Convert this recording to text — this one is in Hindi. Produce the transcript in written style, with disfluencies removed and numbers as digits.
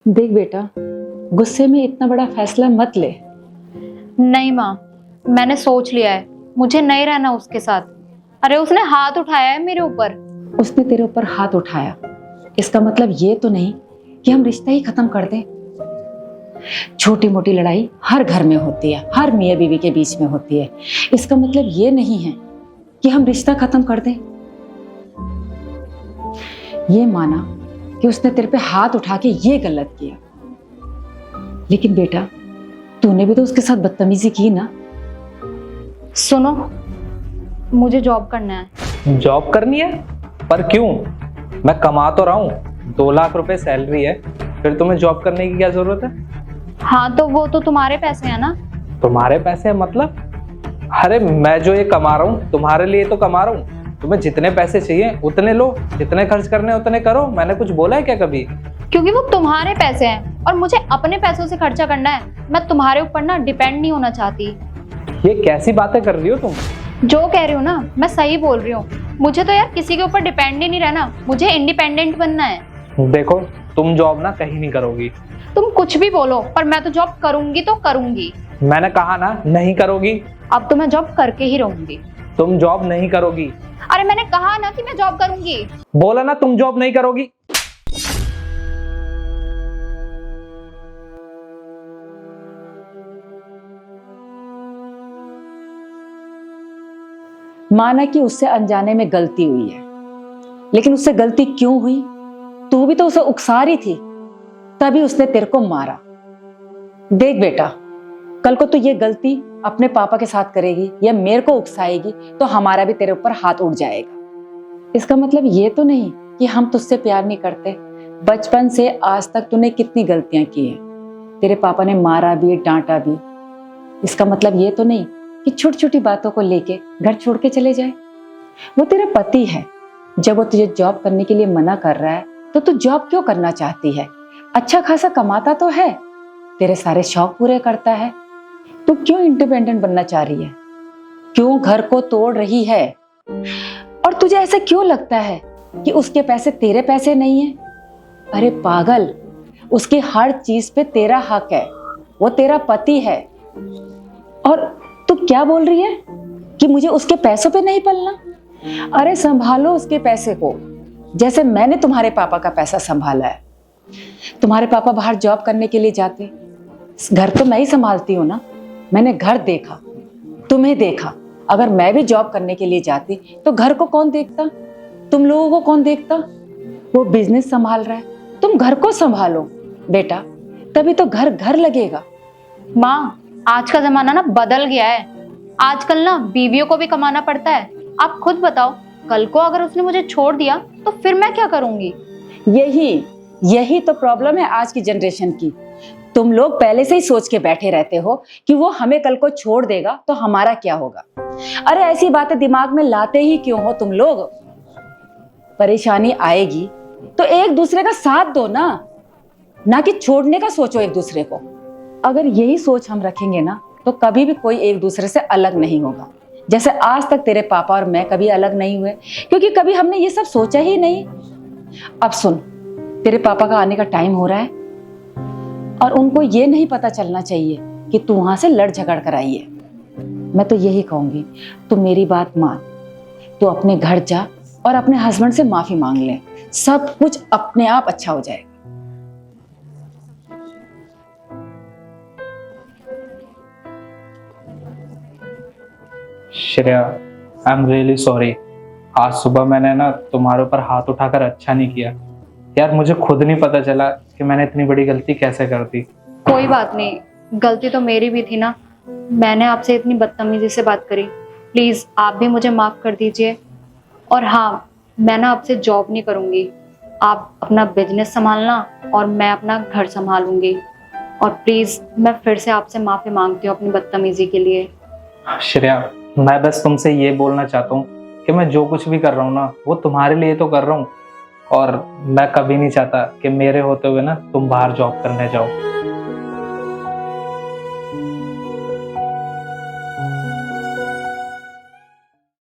देख बेटा, गुस्से में इतना बड़ा फैसला मत ले। नहीं माँ, मैंने सोच लिया है, मुझे नहीं रहना उसके साथ। अरे उसने हाथ उठाया है मेरे ऊपर। उसने तेरे ऊपर हाथ उठाया, इसका मतलब ये तो नहीं कि हम रिश्ता ही खत्म कर दें। छोटी मोटी लड़ाई हर घर में होती है, हर मियाँ बीवी के बीच में होती है। इसका मतलब ये नहीं है कि हम रिश्ता खत्म कर दें। ये माना कि उसने तेरे पे हाथ उठा के ये गलत किया, लेकिन बेटा तूने भी तो उसके साथ बदतमीजी की ना। सुनो, मुझे जॉब करना है। जॉब करनी है? पर क्यों? मैं कमा तो रहा हूँ, 2 लाख रुपए सैलरी है, फिर तुम्हें जॉब करने की क्या जरूरत है? हाँ तो वो तो तुम्हारे पैसे हैं ना। तुम्हारे पैसे हैं मतलब? अरे मैं जो ये कमा रहा हूँ तुम्हारे लिए तो कमा रहा हूँ। तुम्हें जितने पैसे चाहिए उतने लो, जितने खर्च करने उतने करो। मैंने कुछ बोला है क्या कभी? क्योंकि वो तुम्हारे पैसे हैं और मुझे अपने पैसों से खर्चा करना है। मैं तुम्हारे ऊपर ना डिपेंड नहीं होना चाहती। ये कैसी बातें कर रही हो तुम? जो कह रही हो ना मैं सही बोल रही हूँ। मुझे तो यार किसी के ऊपर डिपेंड ही नहीं रहना, मुझे इंडिपेंडेंट बनना है। देखो, तुम जॉब ना कहीं नहीं करोगी। तुम कुछ भी बोलो पर मैं तो जॉब करूंगी तो करूंगी। मैंने कहा ना नहीं करोगी। अब तो मैं जॉब करके ही रहूंगी। तुम जॉब नहीं करोगी। अरे मैंने कहा ना कि मैं जॉब करूंगी। बोला ना तुम जॉब नहीं करोगी। माना कि उससे अनजाने में गलती हुई है, लेकिन उससे गलती क्यों हुई? तू भी तो उसे उकसा रही थी, तभी उसने तेरे को मारा। देख बेटा, कल को तू ये गलती अपने पापा के साथ करेगी या मेरे को उकसाएगी तो हमारा भी तेरे ऊपर हाथ उठ जाएगा। इसका मतलब ये तो नहीं कि हम तुझसे प्यार नहीं करते। बचपन से आज तक तूने कितनी गलतियां की हैं। तेरे पापा ने मारा भी, डांटा भी। इसका मतलब ये तो नहीं कि छोटी छोटी बातों को लेके घर छोड़ के चले जाए। वो तेरा पति है, जब वो तुझे जॉब करने के लिए मना कर रहा है तो तू जॉब क्यों करना चाहती है? अच्छा खासा कमाता तो है, तेरे सारे शौक पूरे करता है। तू क्यों इंडिपेंडेंट बनना चाह रही है? क्यों घर को तोड़ रही है? और तुझे ऐसे क्यों लगता है कि उसके पैसे तेरे पैसे नहीं है? अरे पागल, उसकी हर चीज पे तेरा हक है, वो तेरा पति है। और तू क्या बोल रही है कि मुझे उसके पैसों पे नहीं पलना? अरे संभालो उसके पैसे को, जैसे मैंने तुम्हारे पापा का पैसा संभाला है। तुम्हारे पापा बाहर जॉब करने के लिए जाते, घर तो मैं ही संभालती हूँ ना। मैंने घर देखा, तुम्हें देखा। अगर मैं भी जॉब करने के लिए जाती तो घर को कौन देखता? तुम लोगों को कौन देखता? वो बिजनेस संभाल रहा है, तुम घर को संभालो बेटा, तभी तो घर घर लगेगा। माँ, आज का जमाना ना बदल गया है। आजकल ना बीवियों को भी कमाना पड़ता है। आप खुद बताओ, कल को अगर उसने मुझे छोड़ दिया तो फिर मैं क्या करूंगी? यही तो प्रॉब्लम है आज की जनरेशन की। तुम लोग पहले से ही सोच के बैठे रहते हो कि वो हमें कल को छोड़ देगा तो हमारा क्या होगा। अरे ऐसी बातें दिमाग में लाते ही क्यों हो तुम लोग? परेशानी आएगी तो एक दूसरे का साथ दो ना कि छोड़ने का सोचो एक दूसरे को। अगर यही सोच हम रखेंगे ना तो कभी भी कोई एक दूसरे से अलग नहीं होगा। जैसे आज तक तेरे पापा और मैं कभी अलग नहीं हुए, क्योंकि कभी हमने ये सब सोचा ही नहीं। अब सुन, तेरे पापा का आने का टाइम हो रहा है और उनको ये नहीं पता चलना चाहिए कि तू वहां से लड़ झगड़ कर आई है। मैं तो यही कहूंगी, तू मेरी बात मान, तू अपने घर जा और अपने हस्बैंड से माफी मांग ले। सब कुछ अपने आप अच्छा हो जाएगा। Shreya, I am really sorry. आज सुबह मैंने ना तुम्हारे ऊपर हाथ उठाकर अच्छा नहीं किया यार। मुझे खुद नहीं पता चला कि मैंने इतनी बड़ी गलती कैसे कर दी। कोई बात नहीं, गलती तो मेरी भी थी ना। मैंने आपसे इतनी बदतमीजी से बात करी। प्लीज आप भी मुझे माफ कर दीजिए। और हाँ, मैं ना आपसे जॉब नहीं करूंगी। आप अपना बिजनेस संभालना और मैं अपना घर संभालूंगी। और प्लीज मैं फिर से आपसे माफी मांगती हूँ अपनी बदतमीजी के लिए। श्रेया, मैं बस तुमसे ये बोलना चाहता हूँ कि मैं जो कुछ भी कर रहा हूँ ना वो तुम्हारे लिए तो कर रहा हूँ, और मैं कभी नहीं चाहता कि मेरे होते हुए ना तुम बाहर जॉब करने जाओ।